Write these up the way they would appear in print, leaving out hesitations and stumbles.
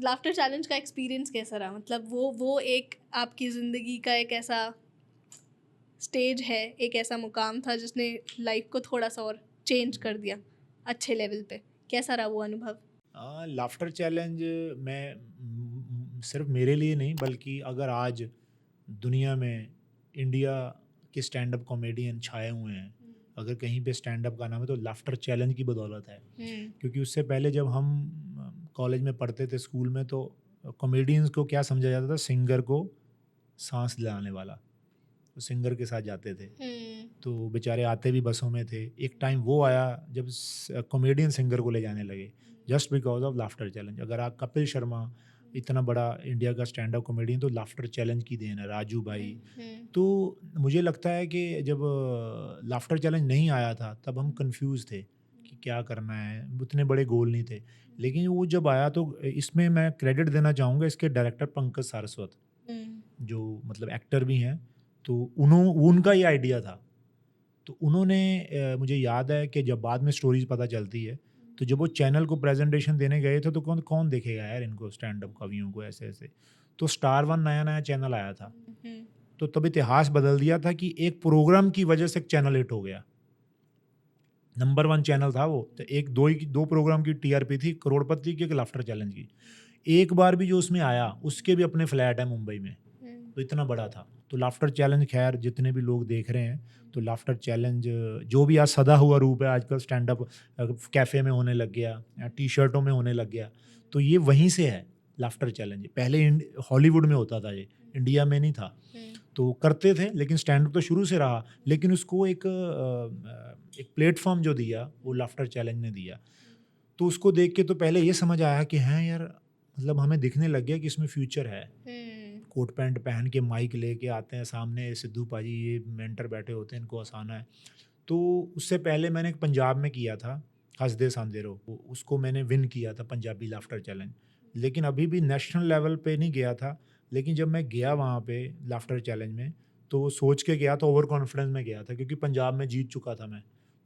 Laughter challenge का experience कैसा रहा? मतलब वो एक आपकी ज़िंदगी का एक ऐसा स्टेज है, एक ऐसा मुकाम था जिसने लाइफ को थोड़ा-सा और चेंज कर दिया अच्छे लेवल पे। कैसा रहा वो अनुभव? लाफ्टर चैलेंज में सिर्फ मेरे लिए नहीं, बल्कि अगर आज दुनिया में इंडिया के स्टैंड अप कॉमेडियन छाए हुए हैं, अगर कहीं पे स्टैंड अप का नाम है तो लाफ्टर चैलेंज की बदौलत है। हुँ, क्योंकि उससे पहले जब हम कॉलेज में पढ़ते थे, स्कूल में, तो कॉमेडियंस को क्या समझा जाता था? सिंगर को सांस दिलाने वाला, तो सिंगर के साथ जाते थे। हुँ, तो बेचारे आते भी बसों में थे। एक टाइम वो आया जब कॉमेडियन सिंगर को ले जाने लगे, just because of laughter challenge. अगर आप कपिल शर्मा, इतना बड़ा इंडिया का स्टैंड अप कॉमेडियन, तो लाफ्टर चैलेंज की देन है, राजू हुँ, भाई। हुँ, तो मुझे लगता है कि जब लाफ्टर चैलेंज नहीं आया था तब हम कंफ्यूज थे कि क्या करना है, उतने बड़े गोल नहीं थे। लेकिन वो जब आया तो इसमें मैं क्रेडिट देना चाहूँगा इसके डायरेक्टर पंकज सारस्वत, हुँ, जो मतलब एक्टर भी हैं। तो उनका ये आइडिया था। तो उन्होंने मुझे याद है कि जब बाद में स्टोरीज पता चलती है, तो जब वो चैनल को प्रेजेंटेशन देने गए थे तो कौन कौन देखेगा यार इनको, स्टैंड अप कवियों को ऐसे ऐसे। तो स्टार वन नया नया चैनल आया था, हुँ, तो तब इतिहास बदल दिया था कि एक प्रोग्राम की वजह से एक चैनल हिट हो गया। नंबर वन चैनल था वो, तो एक दो प्रोग्राम की टीआरपी थी, करोड़पति की, एक लाफ्टर चैलेंज की। एक बार भी जो उसमें आया उसके भी अपने फ्लैट है मुंबई में, हुँ, तो इतना बड़ा था। तो लाफ्टर चैलेंज, खैर जितने भी लोग देख रहे हैं, तो लाफ्टर चैलेंज जो भी आज सदा हुआ रूप है, आजकल स्टैंड अप कैफ़े में होने लग गया, टी-शर्टों में होने लग गया, तो ये वहीं से है लाफ्टर चैलेंज। पहले हॉलीवुड में होता था ये, इंडिया में नहीं था। हुँ, तो करते थे, लेकिन स्टैंड अप तो शुरू से रहा, लेकिन उसको एक प्लेटफ़ॉर्म जो दिया, वो लाफ्टर चैलेंज ने दिया। तो उसको देख के तो पहले ये समझ आया कि हाँ यार, मतलब हमें दिखने लग गया कि इसमें फ्यूचर है। हुँ, कोट पैंट पहन के माइक लेके आते हैं सामने, सिद्धू पाजी ये मेंटर बैठे होते हैं, इनको हँसाना है। तो उससे पहले मैंने एक पंजाब में किया था, हँस दे सांदेरो, उसको मैंने विन किया था, पंजाबी लाफ्टर चैलेंज। लेकिन अभी भी नेशनल लेवल पे नहीं गया था। लेकिन जब मैं गया वहाँ पे लाफ्टर चैलेंज में, तो वो सोच के गया था, ओवर कॉन्फिडेंस में गया था, क्योंकि पंजाब में जीत चुका था मैं।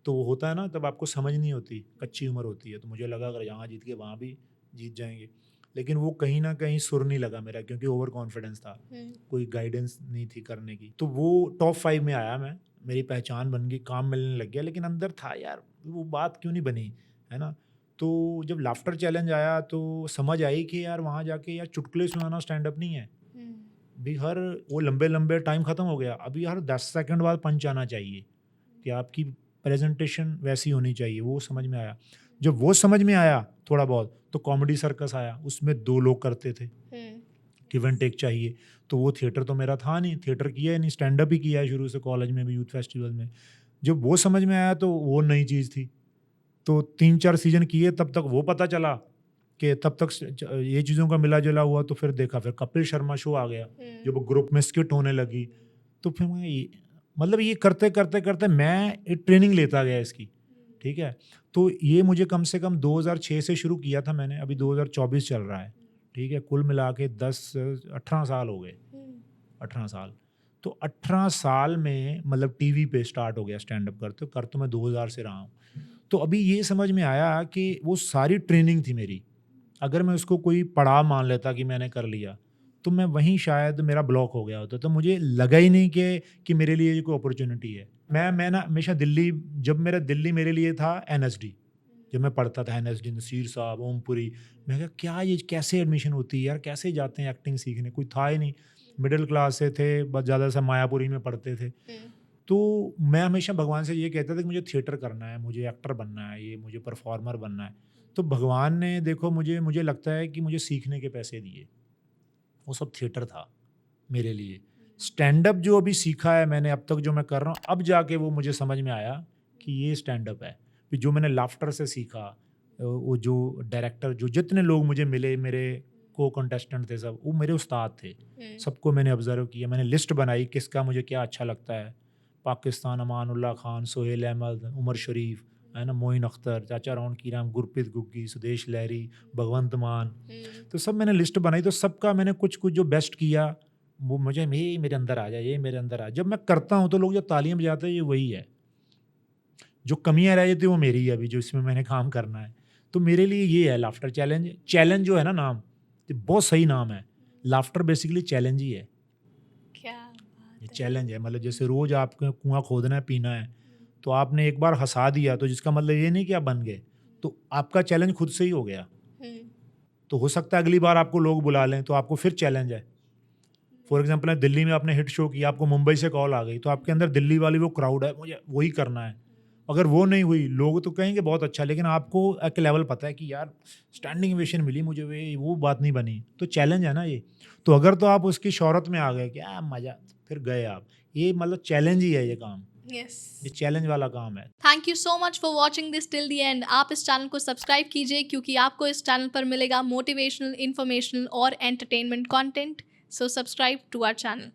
तो वो होता है ना, तब आपको समझ नहीं होती, कच्ची उम्र होती है, तो मुझे लगा अगर यहाँ जीत गए वहाँ भी जीत जाएँगे। लेकिन वो कहीं न कहीं सुर नहीं लगा मेरा, क्योंकि ओवर कॉन्फिडेंस था। हुँ, कोई गाइडेंस नहीं थी करने की। तो वो टॉप 5 में आया मैं, मेरी पहचान बन गई, काम मिलने लग गया, लेकिन अंदर था यार, वो बात क्यों नहीं बनी, है ना? तो जब लाफ्टर चैलेंज आया तो समझ आई कि यार वहाँ जाके यार चुटकुले सुनाना स्टैंड अप नहीं है। हुँ, भी हर वो लंबे-लंबे टाइम खत्म हो गया। अभी हर 10 सेकंड बाद पंच आना चाहिए, कि आपकी प्रेज़ेंटेशन वैसी होनी चाहिए, वो समझ में आया। जब वो समझ में आया थोड़ा बहुत, तो कॉमेडी सर्कस आया, उसमें 2 लोग करते थे। हुँ, गिव एंड टेक चाहिए। तो वो थिएटर तो मेरा था नहीं, थिएटर किया ही नहीं, स्टैंड अप ही किया है शुरू से, कॉलेज में भी, यूथ फेस्टिवल में। जब वो समझ में आया तो वो नई चीज़ थी। तो 3-4 सीज़न किए, तब तक वो पता चला कि तब तक ये चीज़ों का मिला-जुला हुआ, तो फिर देखा, फिर कपिल शर्मा शो आ गया, हुँ, जब ग्रुप में स्किट होने लगी। तो फिर मैं ये, मतलब ये करते-करते मैं एक ट्रेनिंग लेता गया इसकी, ठीक है? तो ये मुझे कम से कम 2006 से शुरू किया था मैंने, अभी 2024 चल रहा है, ठीक है? कुल मिला के 18 साल हो गए, हुँ, 18 साल। तो 18 साल में मतलब टीवी पे स्टार्ट हो गया स्टैंड अप करते, कर तो मैं 2000 से रहा हूँ। तो अभी ये समझ में आया कि वो सारी ट्रेनिंग थी मेरी। अगर मैं उसको कोई पड़ाव मान लेता कि मैंने कर लिया, तो मैं वहीं शायद मेरा ब्लॉक हो गया होता। तो मुझे लगा ही नहीं कि मेरे लिए ये कोई अपॉर्च्युनिटी है। मैं ना हमेशा दिल्ली, जब मेरा दिल्ली मेरे लिए था एनएसडी, जब मैं पढ़ता था एनएसडी, नसीर साहब, ओमपुरी, मैं कहा क्या ये कैसे एडमिशन होती है यार, कैसे जाते हैं एक्टिंग सीखने? कोई था ही नहीं। मिडल क्लास से थे, बस ज़्यादा से मायापुरी में पढ़ते थे। हुँ, तो मैं हमेशा भगवान से ये कहता था कि मुझे थिएटर करना है, मुझे एक्टर बनना है, ये मुझे परफॉर्मर बनना है। तो भगवान ने देखो मुझे लगता है कि मुझे सीखने के पैसे दिए। वो सब थिएटर था मेरे लिए। स्टैंड अप जो अभी सीखा है मैंने, अब तक जो मैं कर रहा हूँ, अब जाके वो मुझे समझ में आया कि ये स्टैंड अप है। फिर जो मैंने लाफ्टर से सीखा, वो जो डायरेक्टर, जो जितने लोग मुझे मिले, मेरे को-कंटेस्टेंट थे सब, वो मेरे उस्ताद थे। हुँ, सबको मैंने ऑब्ज़र्व किया, मैंने लिस्ट बनाई किसका मुझे क्या अच्छा लगता है। पाकिस्तान अमानुल्लाह खान, सोहेल अहमद, उमर शरीफ, है ना, मोइन अख्तर, चाचा रौनकीराम, गुरप्रीत गुग्गी, सुदेश लहरी, भगवंत मान। हुँ, तो सब मैंने लिस्ट बनाई, तो सबका मैंने कुछ-कुछ जो बेस्ट किया, वो मुझे ये मेरे अंदर आ जाए, ये मेरे अंदर आ, जब मैं करता हूँ तो लोग जो तालियाँ बजाते हैं ये वही है। जो कमियाँ रह जाती है वो मेरी है अभी, जो इसमें मैंने काम करना है। तो मेरे लिए ये है लाफ्टर चैलेंज। चैलेंज जो है ना नाम, तो बहुत सही नाम है। लाफ्टर बेसिकली चैलेंज ही है, क्या बात ये है। चैलेंज है। मतलब जैसे रोज आपको कुआं खोदना है, पीना है, तो आपने एक बार हंसा दिया तो जिसका मतलब ये नहीं कि आप बन गए, तो आपका चैलेंज खुद से ही हो गया। हम्म, तो हो सकता है अगली बार आपको लोग बुला लें तो आपको फिर चैलेंज है। फॉर एग्जाम्पल दिल्ली में आपने हिट शो किया, आपको मुंबई से कॉल आ गई, तो आपके अंदर दिल्ली वाली वो क्राउड है, मुझे वही करना है। अगर वो नहीं हुई, लोग तो कहेंगे बहुत अच्छा, लेकिन आपको एक लेवल पता है कि यार स्टैंडिंग ओवेशन मिली मुझे, वो बात नहीं बनी, तो चैलेंज है ना ये। तो अगर तो आप उसकी शोहरत में आ गए, क्या मजा, फिर गए आप। ये मतलब चैलेंज ही है ये काम, यस। ये चैलेंज वाला काम है। Thank you so much for watching this till the end. आप इस चैनल को सब्सक्राइब कीजिए क्योंकि आपको इस चैनल पर मिलेगा मोटिवेशनल, इंफॉर्मेशनल और entertainment content. So subscribe to our channel.